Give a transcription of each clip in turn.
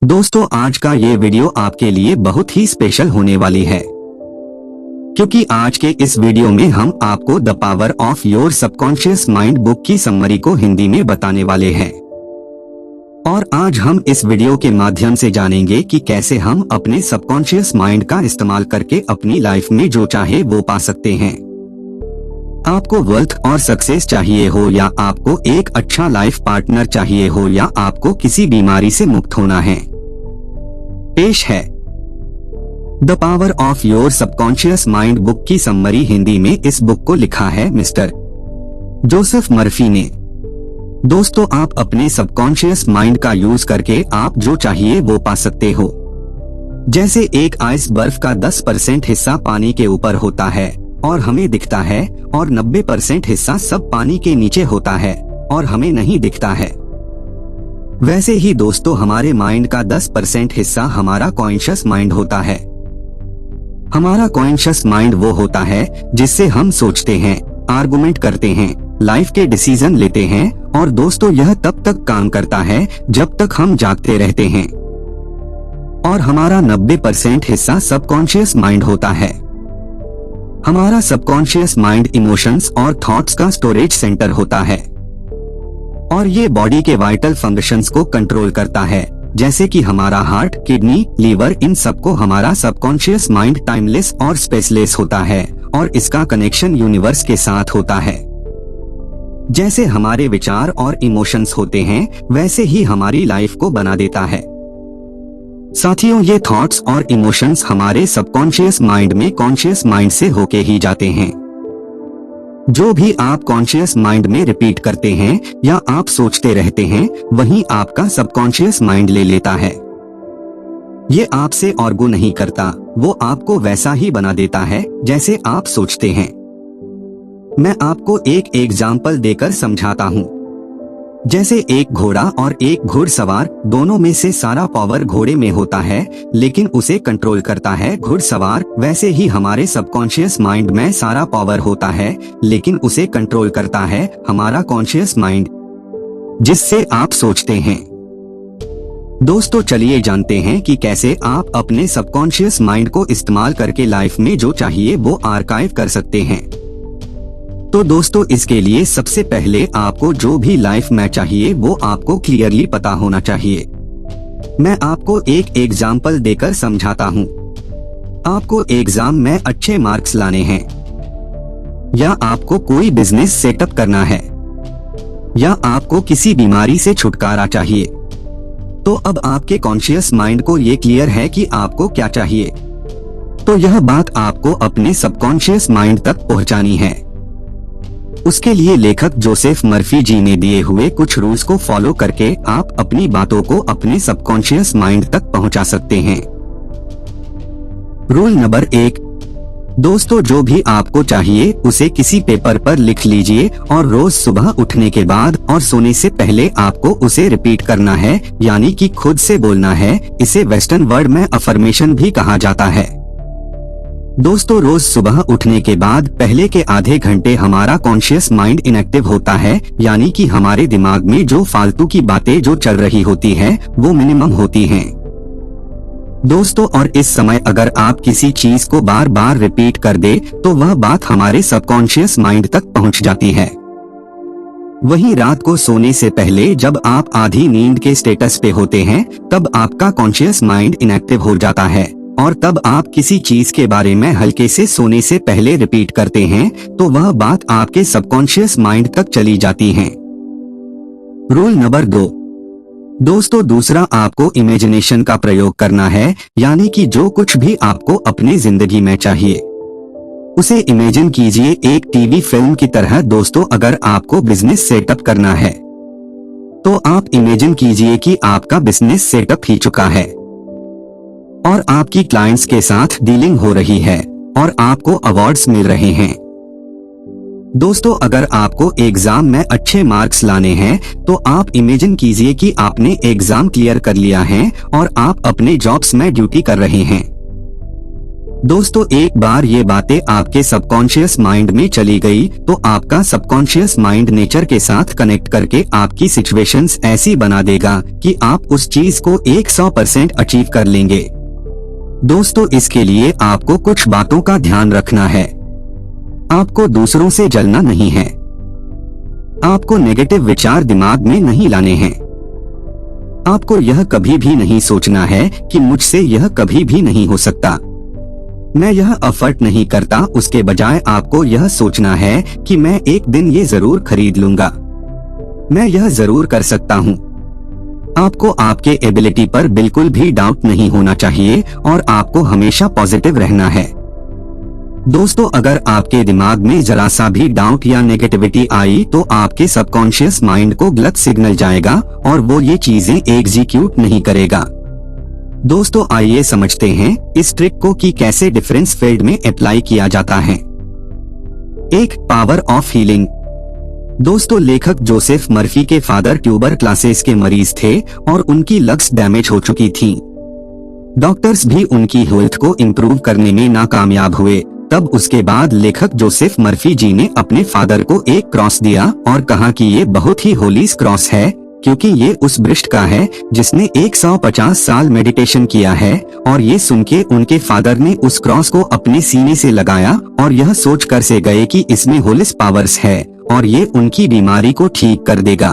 दोस्तों आज का ये वीडियो आपके लिए बहुत ही स्पेशल होने वाली है, क्योंकि आज के इस वीडियो में हम आपको the power of your subconscious mind book की समरी को हिंदी में बताने वाले हैं। और आज हम इस वीडियो के माध्यम से जानेंगे कि कैसे हम अपने सबकॉन्शियस माइंड का इस्तेमाल करके अपनी लाइफ में जो चाहे वो पा सकते हैं। आपको वेल्थ और सक्सेस चाहिए हो, या आपको एक अच्छा लाइफ पार्टनर चाहिए हो, या आपको किसी बीमारी से मुक्त होना है, पेश है the power of your subconscious mind book की समरी। हिंदी में इस बुक को लिखा है मिस्टर जोसेफ मर्फी ने। दोस्तों आप अपने सबकॉन्शियस माइंड का यूज करके आप जो चाहिए वो पा सकते हो। जैसे एक आइस बर्फ का 10% हिस्सा पानी के ऊपर होता है और हमें दिखता है, और 90% हिस्सा सब पानी के नीचे होता है और हमें नहीं दिखता है। वैसे ही दोस्तों हमारे माइंड का 10% हिस्सा हमारा कॉन्शियस माइंड होता है। हमारा कॉन्शियस माइंड वो होता है जिससे हम सोचते हैं, आर्गुमेंट करते हैं, लाइफ के डिसीजन लेते हैं, और दोस्तों यह तब तक काम करता है जब तक हम जागते रहते हैं। और हमारा 90% हिस्सा सबकॉन्शियस माइंड होता है। हमारा सबकॉन्शियस माइंड इमोशंस और थॉट्स का स्टोरेज सेंटर होता है, और ये बॉडी के वाइटल फंक्शंस को कंट्रोल करता है, जैसे कि हमारा हार्ट, किडनी, लीवर, इन सबको हमारा सबकॉन्शियस माइंड टाइमलेस और स्पेसलेस होता है, और इसका कनेक्शन यूनिवर्स के साथ होता है। जैसे हमारे विचार और इमोशंस होते हैं वैसे ही हमारी लाइफ को बना देता है। साथियों ये थॉट्स और इमोशंस हमारे सबकॉन्शियस माइंड में कॉन्शियस माइंड से होके ही जाते हैं। जो भी आप कॉन्शियस माइंड में रिपीट करते हैं या आप सोचते रहते हैं, वही आपका सबकॉन्शियस माइंड ले लेता है। ये आपसे आर्गू नहीं करता, वो आपको वैसा ही बना देता है जैसे आप सोचते हैं। मैं आपको एक एग्जाम्पल देकर समझाता हूँ। जैसे एक घोड़ा और एक घुड़सवार, दोनों में से सारा पावर घोड़े में होता है, लेकिन उसे कंट्रोल करता है घुड़सवार। वैसे ही हमारे सबकॉन्शियस माइंड में सारा पावर होता है, लेकिन उसे कंट्रोल करता है हमारा कॉन्शियस माइंड, जिससे आप सोचते हैं। दोस्तों चलिए जानते हैं कि कैसे आप अपने सबकॉन्शियस माइंड को इस्तेमाल करके लाइफ में जो चाहिए वो आर्काइव कर सकते हैं। तो दोस्तों इसके लिए सबसे पहले आपको जो भी लाइफ में चाहिए वो आपको क्लियरली पता होना चाहिए। मैं आपको एक एग्जाम्पल देकर समझाता हूँ। आपको एग्जाम में अच्छे मार्क्स लाने हैं, या आपको कोई बिजनेस सेटअप करना है, या आपको किसी बीमारी से छुटकारा चाहिए। तो अब आपके कॉन्शियस माइंड को ये क्लियर है कि आपको क्या चाहिए, तो यह बात आपको अपने सबकॉन्शियस माइंड तक पहुँचानी है। उसके लिए लेखक जोसेफ मर्फी जी ने दिए हुए कुछ रूल्स को फॉलो करके आप अपनी बातों को अपने सबकॉन्शियस माइंड तक पहुंचा सकते हैं। रूल नंबर 1, दोस्तों जो भी आपको चाहिए उसे किसी पेपर पर लिख लीजिए, और रोज सुबह उठने के बाद और सोने से पहले आपको उसे रिपीट करना है, यानी कि खुद से बोलना है। इसे वेस्टर्न वर्ड में अफर्मेशन भी कहा जाता है। दोस्तों रोज सुबह उठने के बाद पहले के आधे घंटे हमारा कॉन्शियस माइंड इनएक्टिव होता है, यानी कि हमारे दिमाग में जो फालतू की बातें जो चल रही होती हैं वो मिनिमम होती हैं। दोस्तों और इस समय अगर आप किसी चीज को बार बार रिपीट कर दे तो वह बात हमारे सबकॉन्शियस माइंड तक पहुंच जाती है। वहीं रात को सोने से पहले जब आप आधी नींद के स्टेटस पे होते हैं तब आपका कॉन्शियस माइंड इनएक्टिव हो जाता है, और तब आप किसी चीज के बारे में हल्के से सोने से पहले रिपीट करते हैं तो वह बात आपके सबकॉन्शियस माइंड तक चली जाती है। रूल नंबर 2, दोस्तों दूसरा आपको इमेजिनेशन का प्रयोग करना है, यानी कि जो कुछ भी आपको अपनी जिंदगी में चाहिए उसे इमेजिन कीजिए एक टीवी फिल्म की तरह। दोस्तों अगर आपको बिजनेस सेटअप करना है तो आप इमेजिन कीजिए कि आपका बिजनेस सेटअप ही चुका है और आपकी क्लाइंट्स के साथ डीलिंग हो रही है और आपको अवार्ड्स मिल रहे हैं। दोस्तों अगर आपको एग्जाम में अच्छे मार्क्स लाने हैं तो आप इमेजिन कीजिए कि आपने एग्जाम क्लियर कर लिया है और आप अपने जॉब्स में ड्यूटी कर रहे हैं। दोस्तों एक बार ये बातें आपके सबकॉन्शियस माइंड में चली गई तो आपका सबकॉन्शियस माइंड नेचर के साथ कनेक्ट करके आपकी सिचुएशंस ऐसी बना देगा कि आप उस चीज को 100% अचीव कर लेंगे। दोस्तों इसके लिए आपको कुछ बातों का ध्यान रखना है। आपको दूसरों से जलना नहीं है। आपको नेगेटिव विचार दिमाग में नहीं लाने हैं। आपको यह कभी भी नहीं सोचना है कि मुझसे यह कभी भी नहीं हो सकता, मैं यह अफर्ट नहीं करता। उसके बजाय आपको यह सोचना है कि मैं एक दिन ये जरूर खरीद लूंगा, मैं यह जरूर कर सकता हूँ। आपको आपके एबिलिटी पर बिल्कुल भी डाउट नहीं होना चाहिए और आपको हमेशा पॉजिटिव रहना है। दोस्तों अगर आपके दिमाग में जरा सा भी डाउट या नेगेटिविटी आई तो आपके सबकॉन्शियस माइंड को गलत सिग्नल जाएगा और वो ये चीजें एग्जीक्यूट नहीं करेगा। दोस्तों आइए समझते हैं इस ट्रिक को कि कैसे डिफरेंस फील्ड में अप्लाई किया जाता है। एक, पावर ऑफ हीलिंग। दोस्तों लेखक जोसेफ मर्फी के फादर ट्यूबरक्लोसिस के मरीज थे और उनकी लंग्स डैमेज हो चुकी थी। डॉक्टर्स भी उनकी हेल्थ को इम्प्रूव करने में नाकामयाब हुए। तब उसके बाद लेखक जोसेफ मर्फी जी ने अपने फादर को एक क्रॉस दिया और कहा कि ये बहुत ही होली क्रॉस है, क्योंकि ये उस भ्रष्ट का है जिसने 150 साल मेडिटेशन किया है। और ये सुन के उनके फादर ने उस क्रॉस को अपने सीने से लगाया और यह सोच कर से गए कि इसमें होलिस पावर्स है और ये उनकी बीमारी को ठीक कर देगा।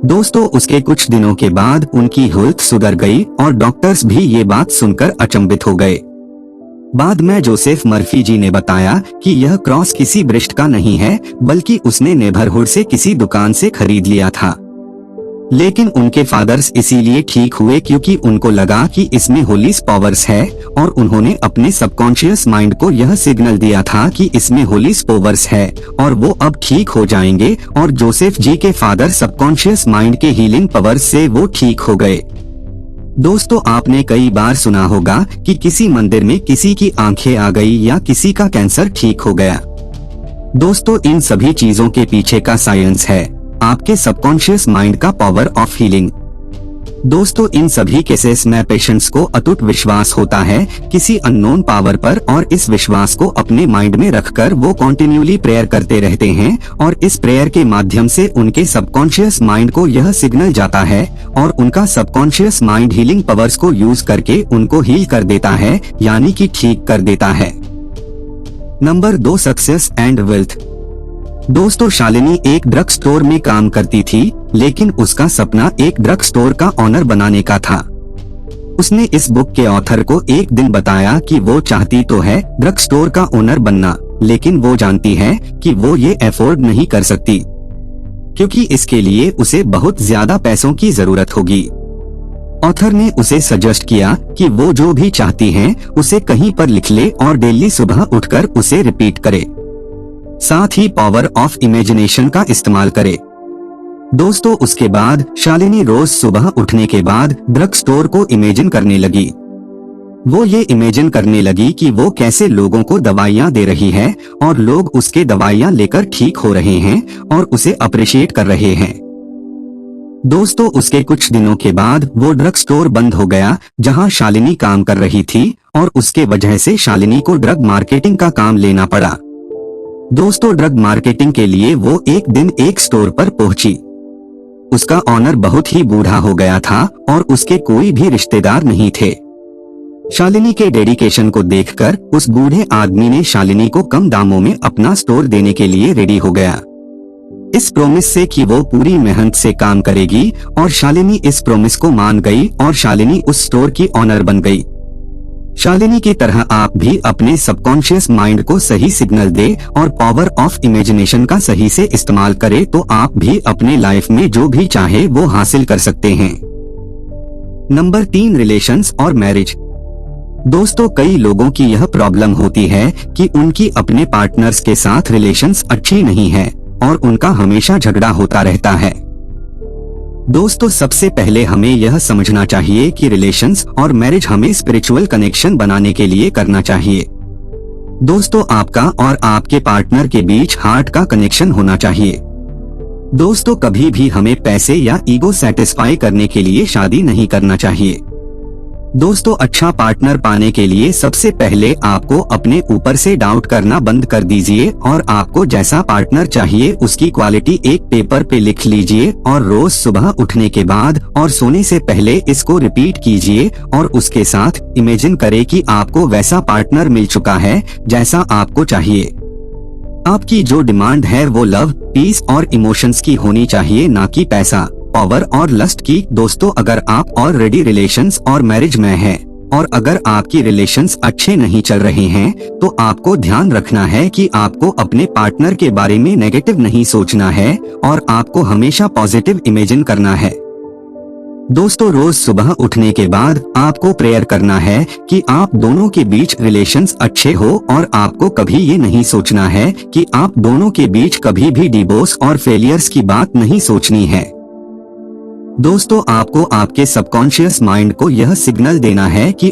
दोस्तों उसके कुछ दिनों के बाद उनकी हेल्थ सुधर गई और डॉक्टर्स भी ये बात सुनकर अचंभित हो गए। बाद में जोसेफ मर्फी जी ने बताया कि यह क्रॉस किसी भ्रष्ट का नहीं है, बल्कि उसने नेबरहुड से किसी दुकान से खरीद लिया था। लेकिन उनके फादर्स इसीलिए ठीक हुए क्योंकि उनको लगा कि इसमें होली पावर्स है और उन्होंने अपने सबकॉन्शियस माइंड को यह सिग्नल दिया था कि इसमें होली पावर्स है और वो अब ठीक हो जाएंगे। और जोसेफ जी के फादर सबकॉन्शियस माइंड के हीलिंग पावर्स से वो ठीक हो गए। दोस्तों आपने कई बार सुना होगा कि किसी मंदिर में किसी की आंखें आ गई या किसी का कैंसर ठीक हो गया। दोस्तों इन सभी चीजों के पीछे का साइंस है आपके सबकॉन्शियस माइंड का पावर ऑफ हीलिंग। दोस्तों इन सभी केसेस में पेशेंट्स को अटूट विश्वास होता है किसी अननोन पावर पर और इस विश्वास को अपने माइंड में रखकर वो कंटिन्यूली प्रेयर करते रहते हैं और इस प्रेयर के माध्यम से उनके सबकॉन्शियस माइंड को यह सिग्नल जाता है और उनका सबकॉन्शियस माइंड हीलिंग पावर्स को यूज करके उनको हील कर देता है, यानी कि ठीक कर देता है। Number 2, success and wealth. दोस्तों शालिनी एक ड्रग स्टोर में काम करती थी, लेकिन उसका सपना एक ड्रग स्टोर का ऑनर बनाने का था। उसने इस बुक के ऑथर को एक दिन बताया कि वो चाहती तो है ड्रग स्टोर का ओनर बनना, लेकिन वो जानती है कि वो ये अफोर्ड नहीं कर सकती क्योंकि इसके लिए उसे बहुत ज्यादा पैसों की जरूरत होगी। ऑथर ने उसे सजेस्ट किया कि वो जो भी चाहती है उसे कहीं पर लिख ले और डेली सुबह उठकर उसे रिपीट करे, साथ ही पावर ऑफ इमेजिनेशन का इस्तेमाल करे। दोस्तों उसके बाद शालिनी रोज सुबह उठने के बाद ड्रग स्टोर को इमेजिन करने लगी। वो ये इमेजिन करने लगी कि वो कैसे लोगों को दवाइयाँ दे रही है और लोग उसके दवाइयाँ लेकर ठीक हो रहे हैं और उसे अप्रिशिएट कर रहे हैं। दोस्तों उसके कुछ दिनों के बाद वो ड्रग स्टोर बंद हो गया जहां शालिनी काम कर रही थी और उसके वजह से शालिनी को ड्रग मार्केटिंग का काम लेना पड़ा। दोस्तों ड्रग मार्केटिंग के लिए वो एक दिन एक स्टोर पर पहुंची। उसका ऑनर बहुत ही बूढ़ा हो गया था और उसके कोई भी रिश्तेदार नहीं थे। शालिनी के डेडिकेशन को देखकर उस बूढ़े आदमी ने शालिनी को कम दामों में अपना स्टोर देने के लिए रेडी हो गया, इस प्रोमिस से कि वो पूरी मेहनत से काम करेगी। और शालिनी इस प्रोमिस को मान गई और शालिनी उस स्टोर की ऑनर बन गई। शालिनी की तरह आप भी अपने सबकॉन्शियस माइंड को सही सिग्नल दे और पावर ऑफ इमेजिनेशन का सही से इस्तेमाल करे तो आप भी अपने लाइफ में जो भी चाहे वो हासिल कर सकते हैं। नंबर 3, रिलेशंस और मैरिज। दोस्तों कई लोगों की यह प्रॉब्लम होती है कि उनकी अपने पार्टनर्स के साथ रिलेशंस अच्छी नहीं है और उनका हमेशा झगड़ा होता रहता है। दोस्तों सबसे पहले हमें यह समझना चाहिए कि रिलेशंस और मैरिज हमें स्पिरिचुअल कनेक्शन बनाने के लिए करना चाहिए। दोस्तों आपका और आपके पार्टनर के बीच हार्ट का कनेक्शन होना चाहिए। दोस्तों कभी भी हमें पैसे या ईगो सेटिस्फाई करने के लिए शादी नहीं करना चाहिए। दोस्तों, अच्छा पार्टनर पाने के लिए सबसे पहले आपको अपने ऊपर से डाउट करना बंद कर दीजिए और आपको जैसा पार्टनर चाहिए उसकी क्वालिटी एक पेपर पे लिख लीजिए और रोज सुबह उठने के बाद और सोने से पहले इसको रिपीट कीजिए और उसके साथ इमेजिन करें कि आपको वैसा पार्टनर मिल चुका है जैसा आपको चाहिए। आपकी जो डिमांड है वो लव, पीस और इमोशंस की होनी चाहिए, ना कि पैसा, पावर और लस्ट की। दोस्तों, अगर आप ऑलरेडी रिलेशंस और मैरिज में हैं और अगर आपकी रिलेशंस अच्छे नहीं चल रहे हैं तो आपको ध्यान रखना है कि आपको अपने पार्टनर के बारे में नेगेटिव नहीं सोचना है और आपको हमेशा पॉजिटिव इमेजिन करना है। दोस्तों, रोज सुबह उठने के बाद आपको प्रेयर करना है कि आप दोनों के बीच रिलेशंस अच्छे हो और आपको कभी ये नहीं सोचना है कि आप दोनों के बीच कभी भी डिवोर्स और फेलियर्स की बात नहीं सोचनी है। दोस्तों, आपको आपके सबकॉन्शियस माइंड को यह सिग्नल देना है कि